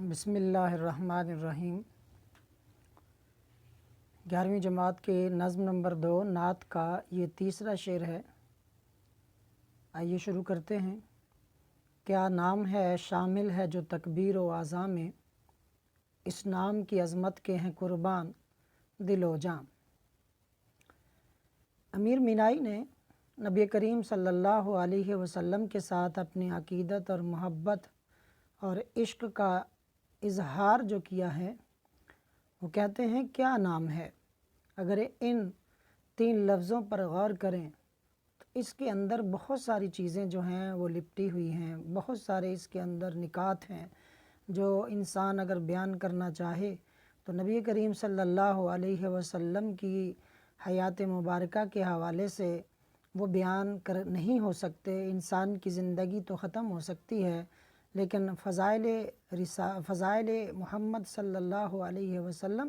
بسم اللہ الرحمن الرحیم۔ 11ویں جماعت کے نظم نمبر 2 نعت کا یہ تیسرا شعر ہے۔ آئیے شروع کرتے ہیں۔ کیا نام ہے شامل ہے جو تکبیر و اعضاء میں، اس نام کی عظمت کے ہیں قربان دل و جاں۔ امیر مینائی نے نبی کریم صلی اللہ علیہ وسلم کے ساتھ اپنی عقیدت اور محبت اور عشق کا اظہار جو کیا ہے، وہ کہتے ہیں کیا نام ہے۔ اگر ان 3 لفظوں پر غور کریں تو اس کے اندر بہت ساری چیزیں جو ہیں وہ لپٹی ہوئی ہیں، بہت سارے اس کے اندر نکات ہیں جو انسان اگر بیان کرنا چاہے تو نبی کریم صلی اللہ علیہ وسلم کی حیات مبارکہ کے حوالے سے وہ بیان نہیں ہو سکتے۔ انسان کی زندگی تو ختم ہو سکتی ہے لیکن فضائل محمد صلی اللہ علیہ وسلم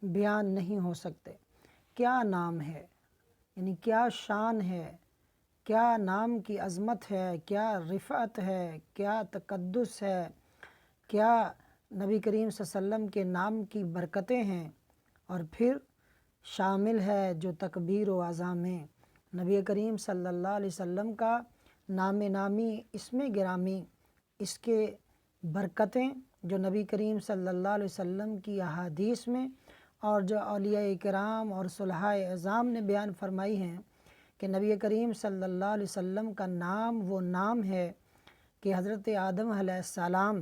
بیان نہیں ہو سکتے۔ کیا نام ہے، یعنی کیا شان ہے، کیا نام کی عظمت ہے، کیا رفعت ہے، کیا تقدس ہے، کیا نبی کریم صلی اللہ علیہ وسلم کے نام کی برکتیں ہیں، اور پھر شامل ہے جو تکبیر و اعضاء میں۔ نبی کریم صلی اللہ علیہ وسلم کا نام نامی، اسم گرامی، اس کے برکتیں جو نبی کریم صلی اللہ علیہ وسلم کی احادیث میں اور جو اولیاء کرام اور صلحاء اعظام نے بیان فرمائی ہیں کہ نبی کریم صلی اللہ علیہ وسلم کا نام وہ نام ہے کہ حضرت آدم علیہ السلام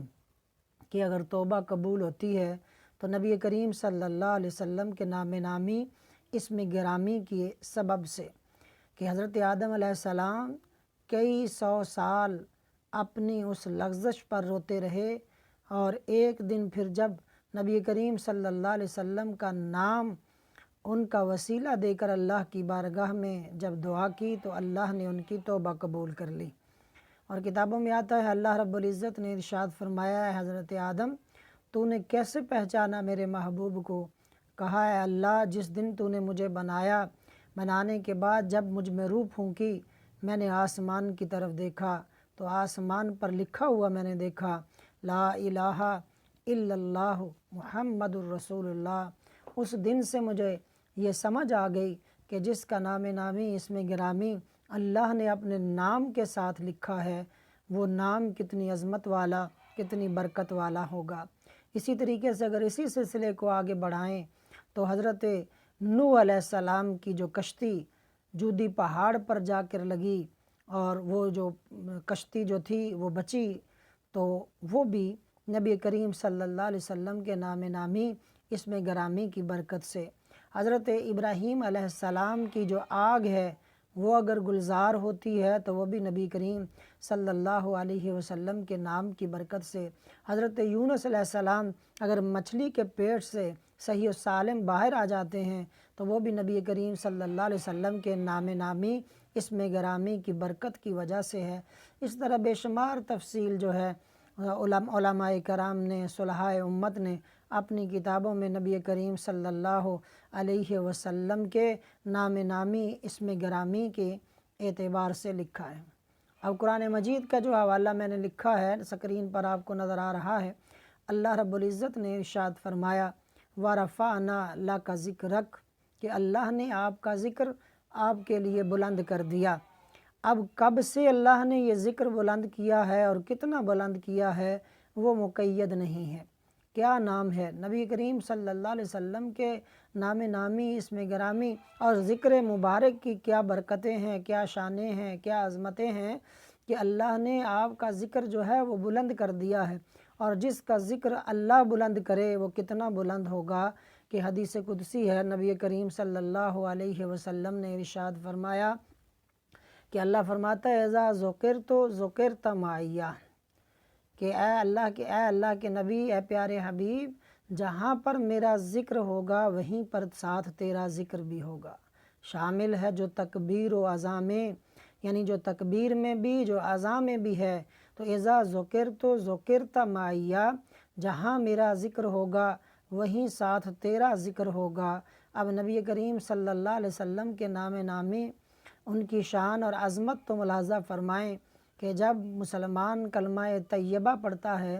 کی اگر توبہ قبول ہوتی ہے تو نبی کریم صلی اللہ علیہ وسلم کے نام نامی اسم گرامی کی سبب سے، کہ حضرت آدم علیہ السلام کئی 100 سال اپنی اس لغزش پر روتے رہے، اور ایک دن پھر جب نبی کریم صلی اللہ علیہ وسلم کا نام ان کا وسیلہ دے کر اللہ کی بارگاہ میں جب دعا کی تو اللہ نے ان کی توبہ قبول کر لی۔ اور کتابوں میں آتا ہے اللہ رب العزت نے ارشاد فرمایا ہے حضرت آدم تو نے کیسے پہچانا میرے محبوب کو؟ کہا ہے اللہ جس دن تو نے مجھے بنانے کے بعد جب مجھ میں روح پھونکی، میں نے آسمان کی طرف دیکھا تو آسمان پر لکھا ہوا میں نے دیکھا لا الہ الا اللہ محمد الرسول اللہ۔ اس دن سے مجھے یہ سمجھ آ گئی کہ جس کا نام نامی اسم گرامی اللہ نے اپنے نام کے ساتھ لکھا ہے وہ نام کتنی عظمت والا، کتنی برکت والا ہوگا۔ اسی طریقے سے اگر اسی سلسلے کو آگے بڑھائیں تو حضرت نوح علیہ السلام کی جو کشتی جودی پہاڑ پر جا کر لگی اور وہ جو کشتی جو تھی وہ بچی، تو وہ بھی نبی کریم صلی اللہ علیہ وسلم کے نام نامی اسم گرامی کی برکت سے۔ حضرت ابراہیم علیہ السلام کی جو آگ ہے وہ اگر گلزار ہوتی ہے تو وہ بھی نبی کریم صلی اللہ علیہ وسلم کے نام کی برکت سے۔ حضرت یونس علیہ السلام اگر مچھلی کے پیٹ سے صحیح و سالم باہر آ جاتے ہیں تو وہ بھی نبی کریم صلی اللہ علیہ وسلم کے نام نامی اسم گرامی کی برکت کی وجہ سے ہے۔ اس طرح بے شمار تفصیل جو ہے علماء کرام نے، صلحاء امت نے اپنی کتابوں میں نبی کریم صلی اللہ علیہ وسلم کے نام نامی اسم گرامی کے اعتبار سے لکھا ہے۔ اب قرآن مجید کا جو حوالہ میں نے لکھا ہے سکرین پر آپ کو نظر آ رہا ہے، اللہ رب العزت نے ارشاد فرمایا وَرَفَعْنَا لَكَ ذِكْرَكَ، کہ اللہ نے آپ کا ذکر آپ کے لیے بلند کر دیا۔ اب کب سے اللہ نے یہ ذکر بلند کیا ہے اور کتنا بلند کیا ہے وہ مقید نہیں ہے۔ کیا نام ہے نبی کریم صلی اللہ علیہ وسلم کے نام نامی اسم گرامی اور ذکر مبارک کی کیا برکتیں ہیں، کیا شانیں ہیں، کیا عظمتیں ہیں کہ اللہ نے آپ کا ذکر جو ہے وہ بلند کر دیا ہے، اور جس کا ذکر اللہ بلند کرے وہ کتنا بلند ہوگا کہ حدیث قدسی ہے نبی کریم صلی اللہ علیہ وسلم نے ارشاد فرمایا کہ اللہ فرماتا ہے اذا ذکرت ذکرت معیہ، کہ اے اللہ کے نبی، اے پیارے حبیب، جہاں پر میرا ذکر ہوگا وہیں پر ساتھ تیرا ذکر بھی ہوگا۔ شامل ہے جو تکبیر و اعضاء میں، یعنی جو تکبیر میں بھی جو اعضاء میں بھی ہے، تو اذا ذکرت ذکرت معیہ، جہاں میرا ذکر ہوگا وہیں ساتھ تیرا ذکر ہوگا۔ اب نبی کریم صلی اللہ علیہ وسلم کے نام نامی ان کی شان اور عظمت تو ملاحظہ فرمائیں کہ جب مسلمان کلمہ طیبہ پڑھتا ہے،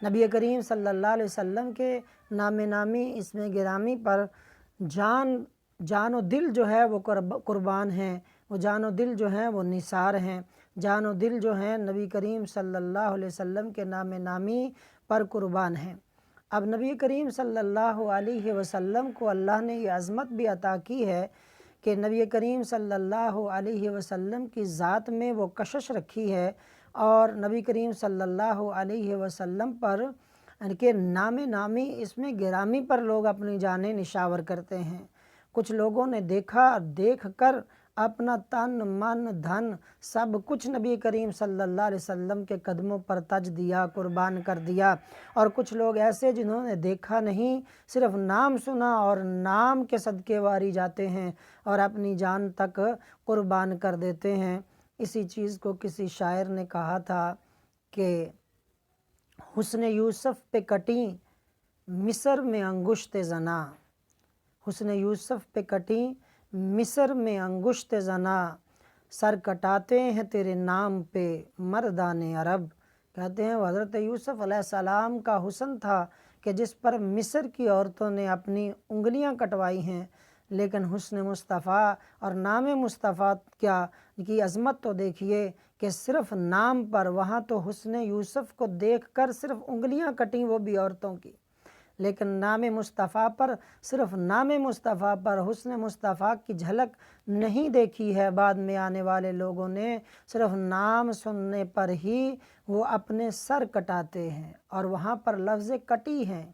نبی کریم صلی اللہ علیہ وسلم کے نام نامی اسم گرامی پر جان و دل جو ہے وہ قربان ہیں، وہ جان و دل جو ہیں وہ نثار ہیں، جان و دل جو ہیں نبی کریم صلی اللہ علیہ وسلم کے نام نامی پر قربان ہیں۔ اب نبی کریم صلی اللہ علیہ وسلم کو اللہ نے یہ عظمت بھی عطا کی ہے کہ نبی کریم صلی اللہ علیہ وسلم کی ذات میں وہ کشش رکھی ہے، اور نبی کریم صلی اللہ علیہ وسلم پر ان کے نام نامی اسم گرامی پر لوگ اپنی جانیں نشاور کرتے ہیں۔ کچھ لوگوں نے دیکھ کر اپنا تن من دھن سب کچھ نبی کریم صلی اللہ علیہ وسلم کے قدموں پر تج دیا، قربان کر دیا، اور کچھ لوگ ایسے جنہوں نے دیکھا نہیں، صرف نام سنا اور نام کے صدقے واری جاتے ہیں اور اپنی جان تک قربان کر دیتے ہیں۔ اسی چیز کو کسی شاعر نے کہا تھا کہ حسن یوسف پہ کٹیں مصر میں انگشت زنا، حسن یوسف پہ کٹیں مصر میں انگشت زنا، سر کٹاتے ہیں تیرے نام پہ مردان عرب۔ کہتے ہیں وہ حضرت یوسف علیہ السلام کا حسن تھا کہ جس پر مصر کی عورتوں نے اپنی انگلیاں کٹوائی ہیں، لیکن حسن مصطفیٰ اور نام مصطفیٰ کی عظمت تو دیکھیے کہ صرف نام پر وہاں تو حسن یوسف کو دیکھ کر صرف انگلیاں کٹیں وہ بھی عورتوں کی، لیکن نام مصطفیٰ پر صرف نام مصطفیٰ پر حسن مصطفیٰ کی جھلک نہیں دیکھی ہے۔ بعد میں آنے والے لوگوں نے صرف نام سننے پر ہی وہ اپنے سر کٹاتے ہیں، اور وہاں پر لفظ کٹی ہیں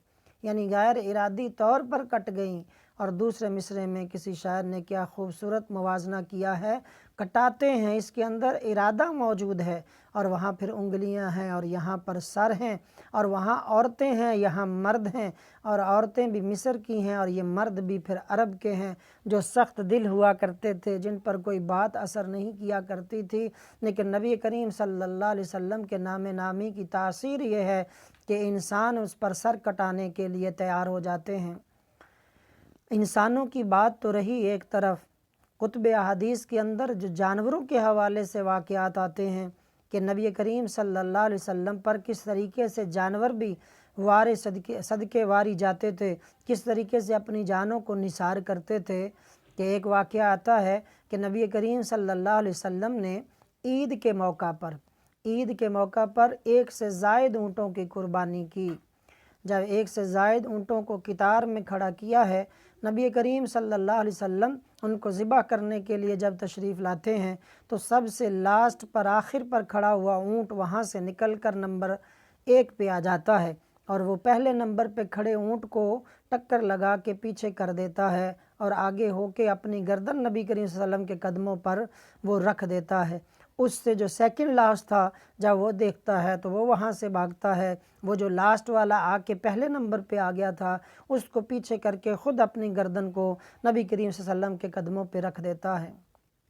یعنی غیر ارادی طور پر کٹ گئیں۔ اور دوسرے مصرے میں کسی شاعر نے کیا خوبصورت موازنہ کیا ہے، کٹاتے ہیں اس کے اندر ارادہ موجود ہے، اور وہاں پھر انگلیاں ہیں اور یہاں پر سر ہیں، اور وہاں عورتیں ہیں یہاں مرد ہیں، اور عورتیں بھی مصر کی ہیں اور یہ مرد بھی پھر عرب کے ہیں جو سخت دل ہوا کرتے تھے، جن پر کوئی بات اثر نہیں کیا کرتی تھی، لیکن نبی کریم صلی اللہ علیہ وسلم کے نام نامی کی تاثیر یہ ہے کہ انسان اس پر سر کٹانے کے لیے تیار ہو جاتے ہیں۔ انسانوں کی بات تو رہی ایک طرف، کتب احادیث کے اندر جو جانوروں کے حوالے سے واقعات آتے ہیں کہ نبی کریم صلی اللہ علیہ وسلم پر کس طریقے سے جانور بھی صدقے واری جاتے تھے، کس طریقے سے اپنی جانوں کو نثار کرتے تھے، کہ ایک واقعہ آتا ہے کہ نبی کریم صلی اللہ علیہ وسلم نے عید کے موقع پر 1 سے زائد اونٹوں کی قربانی کی۔ جب 1 سے زائد اونٹوں کو قطار میں کھڑا کیا ہے، نبی کریم صلی اللہ علیہ وسلم ان کو ذبح کرنے کے لیے جب تشریف لاتے ہیں تو سب سے لاسٹ پر آخر پر کھڑا ہوا اونٹ وہاں سے نکل کر نمبر 1 پہ آ جاتا ہے، اور وہ پہلے نمبر پہ کھڑے اونٹ کو ٹکر لگا کے پیچھے کر دیتا ہے اور آگے ہو کے اپنی گردن نبی کریم صلی اللہ علیہ وسلم کے قدموں پر وہ رکھ دیتا ہے۔ اس سے جو سیکنڈ لاسٹ تھا جب وہ دیکھتا ہے تو وہ وہاں سے بھاگتا ہے، وہ جو لاسٹ والا آ کے پہلے نمبر پہ آ گیا تھا اس کو پیچھے کر کے خود اپنی گردن کو نبی کریم صلی اللہ علیہ وسلم کے قدموں پہ رکھ دیتا ہے۔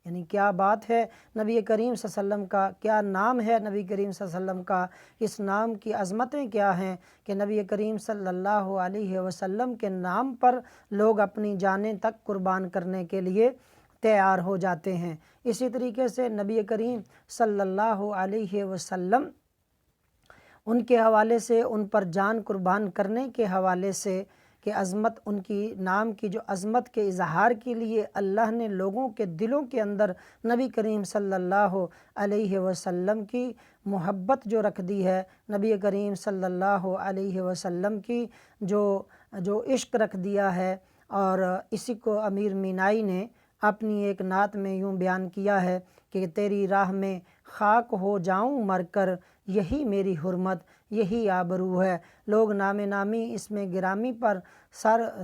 یعنی کیا بات ہے نبی کریم صلی اللہ علیہ وسلم کا، کیا نام ہے نبی کریم صلی اللہ علیہ وسلم کا، اس نام کی عظمتیں کیا ہیں کہ نبی کریم صلی اللہ علیہ وسلم کے نام پر لوگ اپنی جانیں تک قربان کرنے کے لیے تیار ہو جاتے ہیں۔ اسی طریقے سے نبی کریم صلی اللہ علیہ وسلم ان کے حوالے سے، ان پر جان قربان کرنے کے حوالے سے کہ عظمت ان کی نام کی جو عظمت کے اظہار کے لیے اللہ نے لوگوں کے دلوں کے اندر نبی کریم صلی اللہ علیہ وسلم کی محبت جو رکھ دی ہے، نبی کریم صلی اللہ علیہ وسلم کی جو عشق رکھ دیا ہے، اور اسی کو امیر مینائی نے اپنی ایک نعت میں یوں بیان کیا ہے کہ تیری راہ میں خاک ہو جاؤں مر کر، یہی میری حرمت یہی آبرو ہے۔ لوگ نام نامی اسم گرامی پر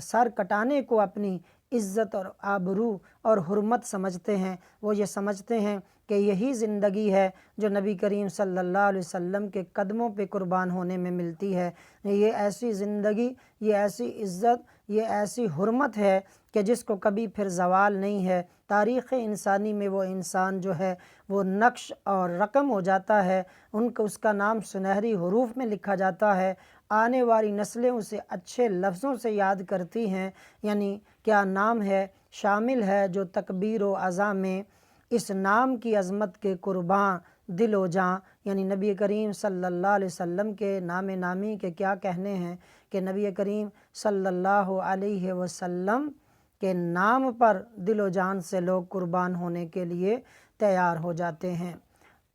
سر کٹانے کو اپنی عزت اور آبرو اور حرمت سمجھتے ہیں۔ وہ یہ سمجھتے ہیں کہ یہی زندگی ہے جو نبی کریم صلی اللہ علیہ وسلم کے قدموں پہ قربان ہونے میں ملتی ہے۔ یہ ایسی زندگی، یہ ایسی عزت، یہ ایسی حرمت ہے کہ جس کو کبھی پھر زوال نہیں ہے۔ تاریخ انسانی میں وہ انسان جو ہے وہ نقش اور رقم ہو جاتا ہے، اس کا نام سنہری حروف میں لکھا جاتا ہے، آنے والی نسلیں اسے اچھے لفظوں سے یاد کرتی ہیں۔ یعنی کیا نام ہے، شامل ہے جو تکبیر و عزا میں، اس نام کی عظمت کے قرباں دل و جاں، یعنی نبی کریم صلی اللہ علیہ وسلم کے نام نامی کے کیا کہنے ہیں کہ نبی کریم صلی اللہ علیہ وسلم کے نام پر دل و جان سے لوگ قربان ہونے کے لیے تیار ہو جاتے ہیں۔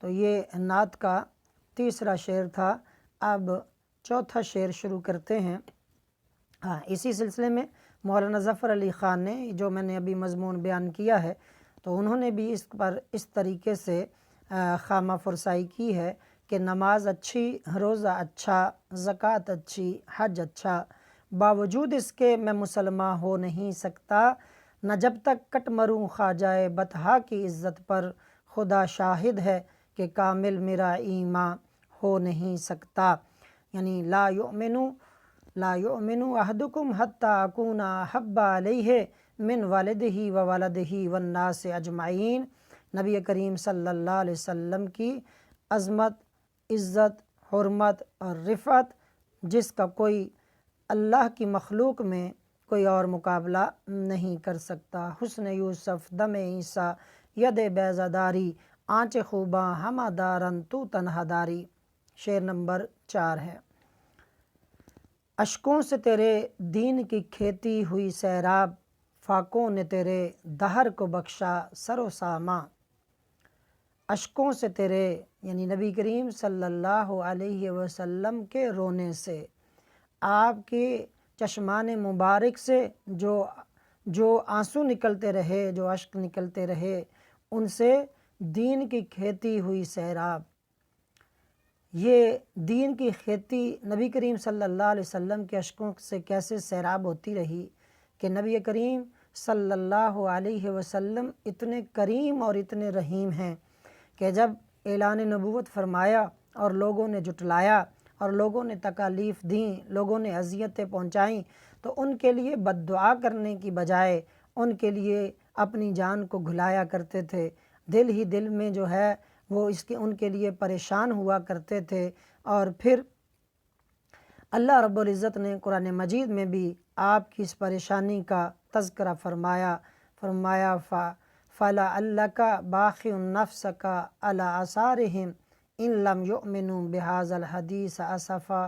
تو یہ نعت کا تیسرا شعر تھا۔ اب چوتھا شعر شروع کرتے ہیں۔ اسی سلسلے میں مولانا ظفر علی خان نے، جو میں نے ابھی مضمون بیان کیا ہے، تو انہوں نے بھی اس پر اس طریقے سے خامہ فرسائی کی ہے کہ نماز اچھی، روزہ اچھا، زکوٰۃ اچھی، حج اچھا، باوجود اس کے میں مسلمان ہو نہیں سکتا، نہ جب تک کٹ مروں خواجہ بطحا کی عزت پر، خدا شاہد ہے کہ کامل میرا ایمان ہو نہیں سکتا۔ یعنی لا یؤمن احدکم حتی اکون احب علیہ من والدہ و ولدہ والناس اجمعین۔ نبی کریم صلی اللہ علیہ وسلم کی عظمت، عزت، حرمت اور رفعت جس کا کوئی اللہ کی مخلوق میں کوئی اور مقابلہ نہیں کر سکتا۔ حسن یوسف دم عیسیٰ ید بیضہ داری، آنچ خوباں ہمہ دارن تو تنہا داری۔ شعر نمبر 4 ہے۔ اشکوں سے تیرے دین کی کھیتی ہوئی سیراب، فاقوں نے تیرے دہر کو بخشا سر و ساماں۔ اشکوں سے تیرے، یعنی نبی کریم صلی اللہ علیہ وسلم کے رونے سے، آپ کے چشمان مبارک سے جو آنسو نکلتے رہے، جو اشک نکلتے رہے، ان سے دین کی کھیتی ہوئی سیراب۔ یہ دین کی کھیتی نبی کریم صلی اللہ علیہ وسلم کے اشکوں سے کیسے سیراب ہوتی رہی کہ نبی کریم صلی اللہ علیہ وسلم اتنے کریم اور اتنے رحیم ہیں کہ جب اعلان نبوت فرمایا اور لوگوں نے جھٹلایا اور لوگوں نے تکالیف دیں، لوگوں نے اذیتیں پہنچائیں، تو ان کے لیے بد دعا کرنے کی بجائے ان کے لیے اپنی جان کو گھلایا کرتے تھے، دل ہی دل میں جو ہے وہ ان کے لیے پریشان ہوا کرتے تھے۔ اور پھر اللہ رب العزت نے قرآن مجید میں بھی آپ کی اس پریشانی کا تذکرہ فرمایا فَلَعَلَّكَ بَاخِعٌ نَفْسَكَ عَلَىٰ آثَارِهِمْ إِن لَّمْ يُؤْمِنُوا بِهَٰذَا الْحَدِيثِ أَسَفًا۔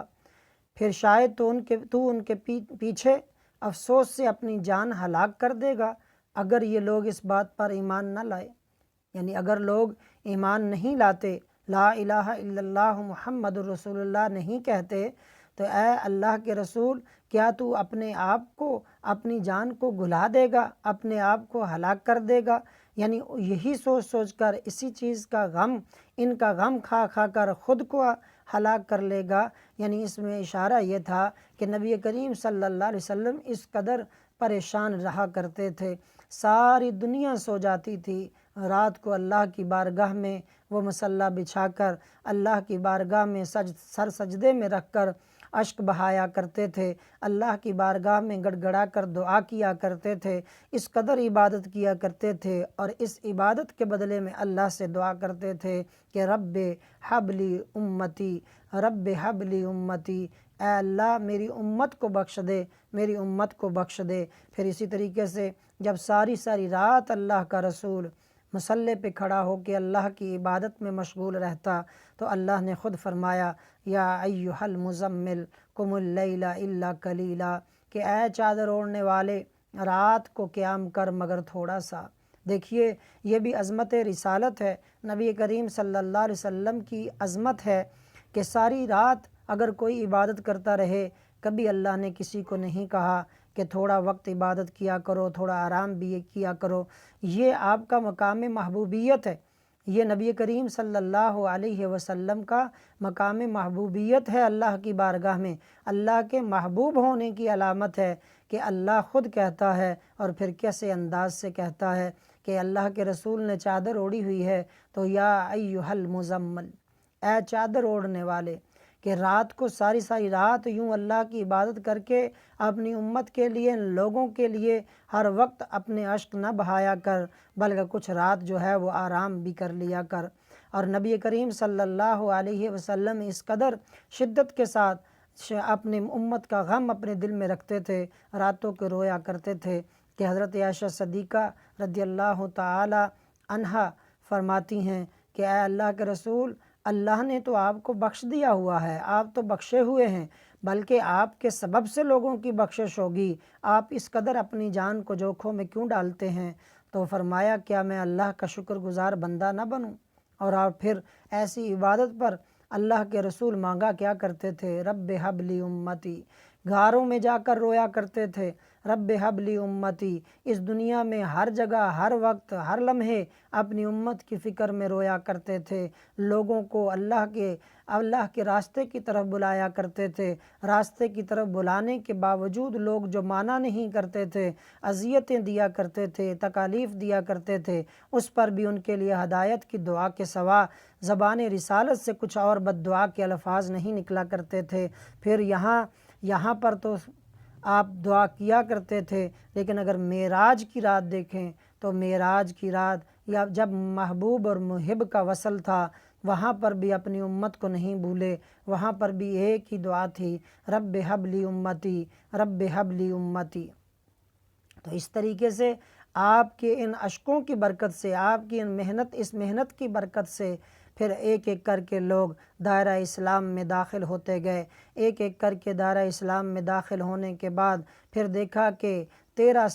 پھر شاید تو ان کے پیچھے افسوس سے اپنی جان ہلاک کر دے گا اگر یہ لوگ اس بات پر ایمان نہ لائے، یعنی اگر لوگ ایمان نہیں لاتے، لا الہ الا اللہ محمد الرسول اللہ نہیں کہتے، تو اے اللہ کے رسول کیا تو اپنے آپ کو، اپنی جان کو گھلا دے گا، اپنے آپ کو ہلاک کر دے گا؟ یعنی یہی سوچ کر، اسی چیز کا غم، ان کا غم کھا کر خود کو ہلاک کر لے گا۔ یعنی اس میں اشارہ یہ تھا کہ نبی کریم صلی اللہ علیہ وسلم اس قدر پریشان رہا کرتے تھے، ساری دنیا سو جاتی تھی، رات کو اللہ کی بارگاہ میں وہ مصلی بچھا کر اللہ کی بارگاہ میں سر سجدے میں رکھ کر اشک بہایا کرتے تھے، اللہ کی بارگاہ میں گڑ گڑا کر دعا کیا کرتے تھے، اس قدر عبادت کیا کرتے تھے، اور اس عبادت کے بدلے میں اللہ سے دعا کرتے تھے کہ رب حبلی امتی، رب حبلی امتی، اے اللہ میری امت کو بخش دے، میری امت کو بخش دے۔ پھر اسی طریقے سے جب ساری رات اللہ کا رسول مصلی پہ کھڑا ہو کے اللہ کی عبادت میں مشغول رہتا، تو اللہ نے خود فرمایا یا ایھا المزمل قم اللیل الا قلیلا، کہ اے چادر اوڑھنے والے رات کو قیام کر مگر تھوڑا سا۔ دیکھیے یہ بھی عظمت رسالت ہے، نبی کریم صلی اللہ علیہ وسلم کی عظمت ہے کہ ساری رات اگر کوئی عبادت کرتا رہے، کبھی اللہ نے کسی کو نہیں کہا کہ تھوڑا وقت عبادت کیا کرو، تھوڑا آرام بھی کیا کرو۔ یہ آپ کا مقام محبوبیت ہے، یہ نبی کریم صلی اللہ علیہ وسلم کا مقام محبوبیت ہے اللہ کی بارگاہ میں، اللہ کے محبوب ہونے کی علامت ہے کہ اللہ خود کہتا ہے، اور پھر کیسے انداز سے کہتا ہے کہ اللہ کے رسول نے چادر اوڑھی ہوئی ہے تو یا ایھا المزمل، اے چادر اوڑھنے والے، کہ رات کو ساری رات یوں اللہ کی عبادت کر کے اپنی امت کے لیے، لوگوں کے لیے ہر وقت اپنے اشک نہ بہایا کر، بلکہ کچھ رات جو ہے وہ آرام بھی کر لیا کر۔ اور نبی کریم صلی اللہ علیہ وسلم اس قدر شدت کے ساتھ اپنے امت کا غم اپنے دل میں رکھتے تھے، راتوں کو رویا کرتے تھے کہ حضرت عائشہ صدیقہ رضی اللہ تعالی عنہا فرماتی ہیں کہ اے اللہ کے رسول، اللہ نے تو آپ کو بخش دیا ہوا ہے، آپ تو بخشے ہوئے ہیں، بلکہ آپ کے سبب سے لوگوں کی بخشش ہوگی، آپ اس قدر اپنی جان کو جوکھوں میں کیوں ڈالتے ہیں؟ تو فرمایا کیا میں اللہ کا شکر گزار بندہ نہ بنوں؟ اور آپ پھر ایسی عبادت پر اللہ کے رسول مانگا کیا کرتے تھے؟ رب حب لی امتی، غاروں میں جا کر رویا کرتے تھے، رب حب لی امتی، اس دنیا میں ہر جگہ ہر وقت ہر لمحے اپنی امت کی فکر میں رویا کرتے تھے، لوگوں کو اللہ کے راستے کی طرف بلایا کرتے تھے، راستے کی طرف بلانے کے باوجود لوگ جو مانا نہیں کرتے تھے، اذیتیں دیا کرتے تھے، تکالیف دیا کرتے تھے، اس پر بھی ان کے لیے ہدایت کی دعا کے سوا زبان رسالت سے کچھ اور بد دعا کے الفاظ نہیں نکلا کرتے تھے۔ پھر یہاں پر تو آپ دعا کیا کرتے تھے، لیکن اگر معراج کی رات دیکھیں تو معراج کی رات یا جب محبوب اور محب کا وصل تھا، وہاں پر بھی اپنی امت کو نہیں بھولے، وہاں پر بھی ایک ہی دعا تھی، رب حب لی امتی، رب حب لی امتی۔ تو اس طریقے سے آپ کے ان اشکوں کی برکت سے، آپ کی اس محنت کی برکت سے پھر ایک ایک کر کے لوگ دائرہ اسلام میں داخل ہوتے گئے، ایک ایک کر کے دائرہ اسلام میں داخل ہونے کے بعد پھر دیکھا کہ 13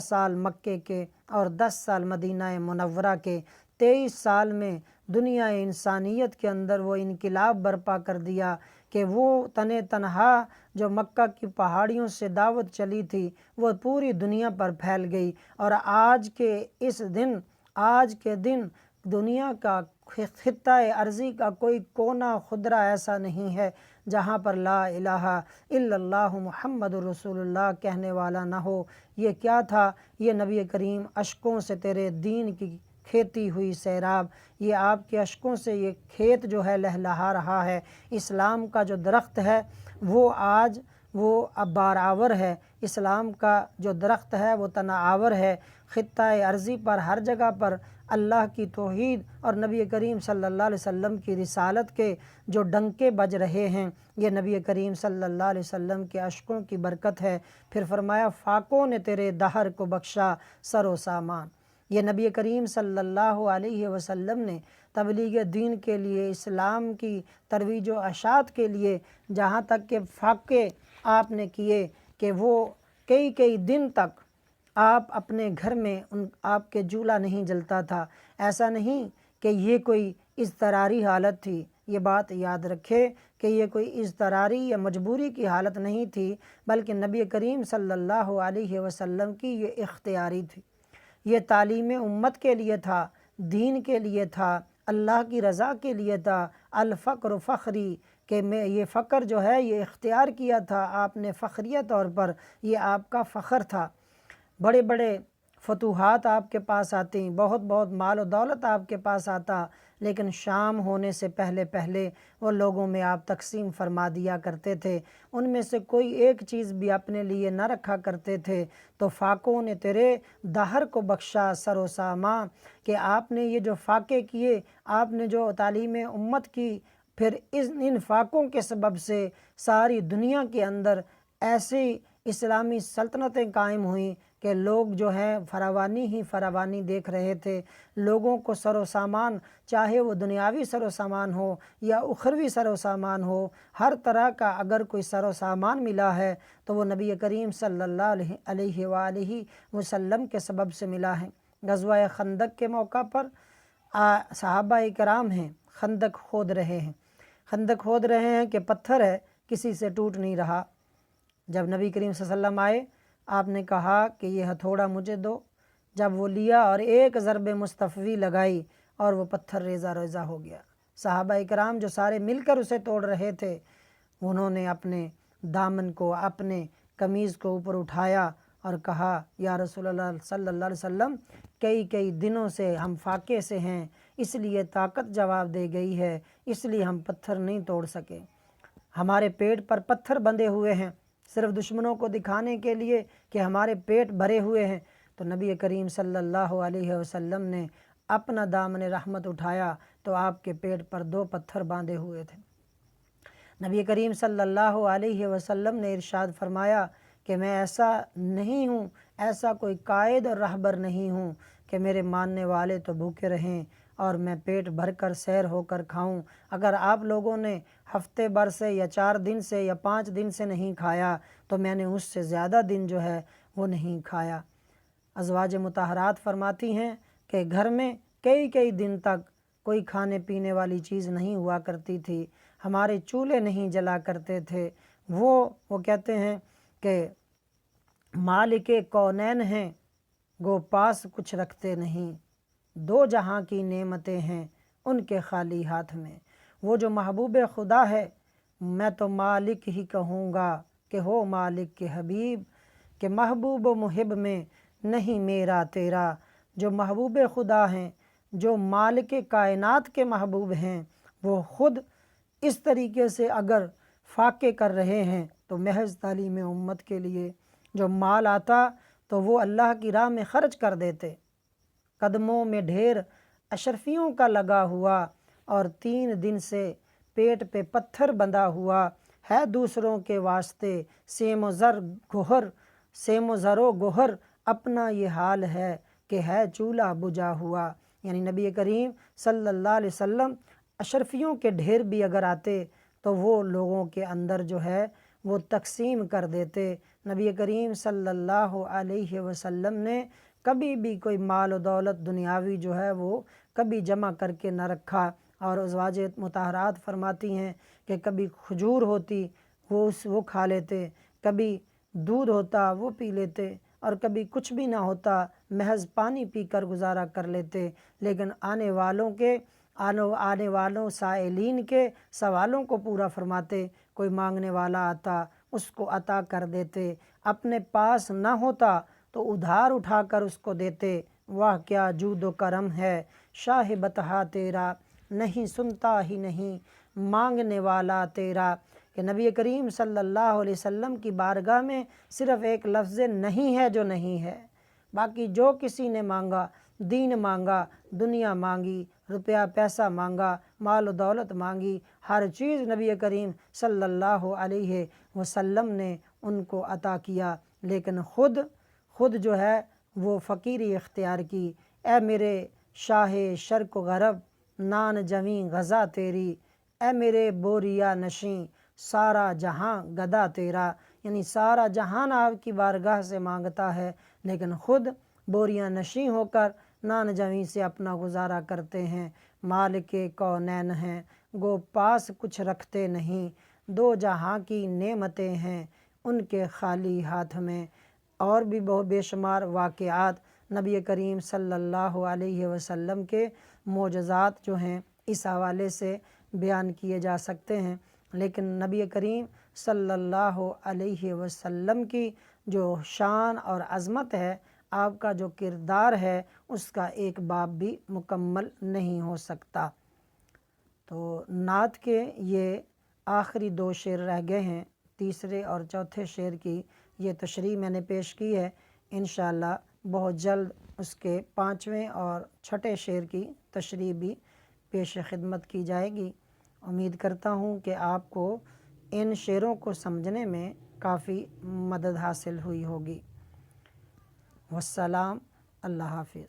سال مکے کے اور 10 سال مدینہ منورہ کے، 23 سال میں دنیا انسانیت کے اندر وہ انقلاب برپا کر دیا کہ وہ تنہا جو مکہ کی پہاڑیوں سے دعوت چلی تھی وہ پوری دنیا پر پھیل گئی، اور آج کے دن دنیا کا خطہ ارضی کا کوئی کونا خدرہ ایسا نہیں ہے جہاں پر لا الہ الا اللہ محمد رسول اللہ کہنے والا نہ ہو۔ یہ کیا تھا؟ یہ نبی کریم اشکوں سے تیرے دین کی کھیتی ہوئی سیراب، یہ آپ کے اشکوں سے یہ کھیت جو ہے لہلہا رہا ہے، اسلام کا جو درخت ہے وہ اب بارآور ہے، اسلام کا جو درخت ہے وہ تناور ہے، خطہ ارضی پر ہر جگہ پر اللہ کی توحید اور نبی کریم صلی اللہ علیہ وسلم کی رسالت کے جو ڈنکے بج رہے ہیں، یہ نبی کریم صلی اللہ علیہ وسلم کے اشکوں کی برکت ہے۔ پھر فرمایا فاقوں نے تیرے دہر کو بخشا سر و سامان، یہ نبی کریم صلی اللہ علیہ وسلم نے تبلیغ دین کے لیے، اسلام کی ترویج و اشاعت کے لیے جہاں تک کہ فاقے آپ نے کیے کہ وہ کئی دن تک آپ اپنے گھر میں آپ کے چولہا نہیں جلتا تھا۔ ایسا نہیں کہ یہ کوئی اضطراری حالت تھی، یہ بات یاد رکھے کہ یہ کوئی اضطراری یا مجبوری کی حالت نہیں تھی، بلکہ نبی کریم صلی اللہ علیہ وسلم کی یہ اختیاری تھی، یہ تعلیم امت کے لیے تھا، دین کے لیے تھا، اللہ کی رضا کے لیے تھا۔ الفقر فخری، کہ میں یہ فقر جو ہے یہ اختیار کیا تھا آپ نے فخریہ طور پر، یہ آپ کا فخر تھا۔ بڑے بڑے فتوحات آپ کے پاس آتی، بہت مال و دولت آپ کے پاس آتا، لیکن شام ہونے سے پہلے وہ لوگوں میں آپ تقسیم فرما دیا کرتے تھے، ان میں سے کوئی ایک چیز بھی اپنے لیے نہ رکھا کرتے تھے۔ تو فاقوں نے تیرے دہر کو بخشا سر و سامان، کہ آپ نے یہ جو فاقے کیے، آپ نے جو تعلیم امت کی، پھر ان فاقوں کے سبب سے ساری دنیا کے اندر ایسی اسلامی سلطنتیں قائم ہوئیں کہ لوگ جو ہیں فراوانی دیکھ رہے تھے، لوگوں کو سر و سامان، چاہے وہ دنیاوی سر و سامان ہو یا اخروی سر و سامان ہو، ہر طرح کا اگر کوئی سر و سامان ملا ہے تو وہ نبی کریم صلی اللہ علیہ وآلہ وسلم کے سبب سے ملا ہے۔ غزوہ خندق کے موقع پر صحابہ کرام ہیں، خندق کھود رہے ہیں کہ پتھر ہے کسی سے ٹوٹ نہیں رہا۔ جب نبی کریم صلی اللہ علیہ وسلم آئے، آپ نے کہا کہ یہ ہتھوڑا مجھے دو، جب وہ لیا اور ایک ضرب مستفوی لگائی اور وہ پتھر ریزہ ہو گیا۔ صحابہ کرام جو سارے مل کر اسے توڑ رہے تھے، انہوں نے اپنے دامن کو، اپنے قمیض کو اوپر اٹھایا اور کہا یا رسول اللہ صلی اللہ علیہ وسلم، کئی دنوں سے ہم فاقے سے ہیں، اس لیے طاقت جواب دے گئی ہے، اس لیے ہم پتھر نہیں توڑ سکے، ہمارے پیٹ پر پتھر بندھے ہوئے ہیں صرف دشمنوں کو دکھانے کے لیے کہ ہمارے پیٹ بھرے ہوئے ہیں۔ تو نبی کریم صلی اللہ علیہ وسلم نے اپنا دامن رحمت اٹھایا تو آپ کے پیٹ پر 2 پتھر باندھے ہوئے تھے۔ نبی کریم صلی اللہ علیہ وسلم نے ارشاد فرمایا کہ میں ایسا نہیں ہوں، ایسا کوئی قائد اور رہبر نہیں ہوں کہ میرے ماننے والے تو بھوکے رہیں اور میں پیٹ بھر کر سیر ہو کر کھاؤں۔ اگر آپ لوگوں نے ہفتے بھر سے یا 4 دن سے یا 5 دن سے نہیں کھایا تو میں نے اس سے زیادہ دن جو ہے وہ نہیں کھایا۔ ازواج مطہرات فرماتی ہیں کہ گھر میں کئی دن تک کوئی کھانے پینے والی چیز نہیں ہوا کرتی تھی، ہمارے چولہے نہیں جلا کرتے تھے۔ وہ کہتے ہیں کہ مالک کونین ہیں گو پاس کچھ رکھتے نہیں، 2 جہاں کی نعمتیں ہیں ان کے خالی ہاتھ میں۔ وہ جو محبوب خدا ہے میں تو مالک ہی کہوں گا کہ ہو مالک کے حبیب، کہ محبوب و محب میں نہیں میرا تیرا۔ جو محبوب خدا ہیں، جو مالک کائنات کے محبوب ہیں، وہ خود اس طریقے سے اگر فاقے کر رہے ہیں تو محض تعلیم امت کے لیے جو مال آتا تو وہ اللہ کی راہ میں خرچ کر دیتے۔ قدموں میں ڈھیر اشرفیوں کا لگا ہوا اور 3 دن سے پیٹ پہ پتھر بندھا ہوا ہے، دوسروں کے واسطے سیم و زر و گوہر اپنا یہ حال ہے کہ ہے چولہا بجھا ہوا۔ یعنی نبی کریم صلی اللہ علیہ وسلم اشرفیوں کے ڈھیر بھی اگر آتے تو وہ لوگوں کے اندر جو ہے وہ تقسیم کر دیتے۔ نبی کریم صلی اللہ علیہ وسلم نے کبھی بھی کوئی مال و دولت دنیاوی جو ہے وہ کبھی جمع کر کے نہ رکھا، اور ازواج مطہرات فرماتی ہیں کہ کبھی کھجور ہوتی وہ کھا لیتے، کبھی دودھ ہوتا وہ پی لیتے، اور کبھی کچھ بھی نہ ہوتا محض پانی پی کر گزارا کر لیتے۔ لیکن آنے والوں سائلین کے سوالوں کو پورا فرماتے، کوئی مانگنے والا آتا اس کو عطا کر دیتے، اپنے پاس نہ ہوتا تو ادھار اٹھا کر اس کو دیتے۔ واہ کیا جود و کرم ہے شاہ بطحہ تیرا، نہیں سنتا ہی نہیں مانگنے والا تیرا۔ کہ نبی کریم صلی اللہ علیہ وسلم کی بارگاہ میں صرف ایک لفظ نہیں ہے جو نہیں ہے، باقی جو کسی نے مانگا، دین مانگا، دنیا مانگی، روپیہ پیسہ مانگا، مال و دولت مانگی، ہر چیز نبی کریم صلی اللہ علیہ وسلم نے ان کو عطا کیا۔ لیکن خود جو ہے وہ فقیری اختیار کی۔ اے میرے شاہ شرق و غرب نان جویں غزہ تیری، اے میرے بوریا نشیں سارا جہاں گدا تیرا۔ یعنی سارا جہان آپ کی بارگاہ سے مانگتا ہے لیکن خود بوریاں نشیں ہو کر نان جویں سے اپنا گزارا کرتے ہیں۔ مالک کونین ہیں گو پاس کچھ رکھتے نہیں، 2 جہاں کی نعمتیں ہیں ان کے خالی ہاتھ میں۔ اور بھی بہت بے شمار واقعات نبی کریم صلی اللہ علیہ وسلم کے معجزات جو ہیں اس حوالے سے بیان کیے جا سکتے ہیں، لیکن نبی کریم صلی اللہ علیہ وسلم کی جو شان اور عظمت ہے، آپ کا جو کردار ہے، اس کا ایک باب بھی مکمل نہیں ہو سکتا۔ تو نعت کے یہ آخری 2 شعر رہ گئے ہیں، تیسرے اور چوتھے شعر کی یہ تشریح میں نے پیش کی ہے۔ انشاءاللہ بہت جلد اس کے 5ویں اور 6ٹھے شعر کی تشریح بھی پیش خدمت کی جائے گی۔ امید کرتا ہوں کہ آپ کو ان شعروں کو سمجھنے میں کافی مدد حاصل ہوئی ہوگی۔ والسلام، اللہ حافظ۔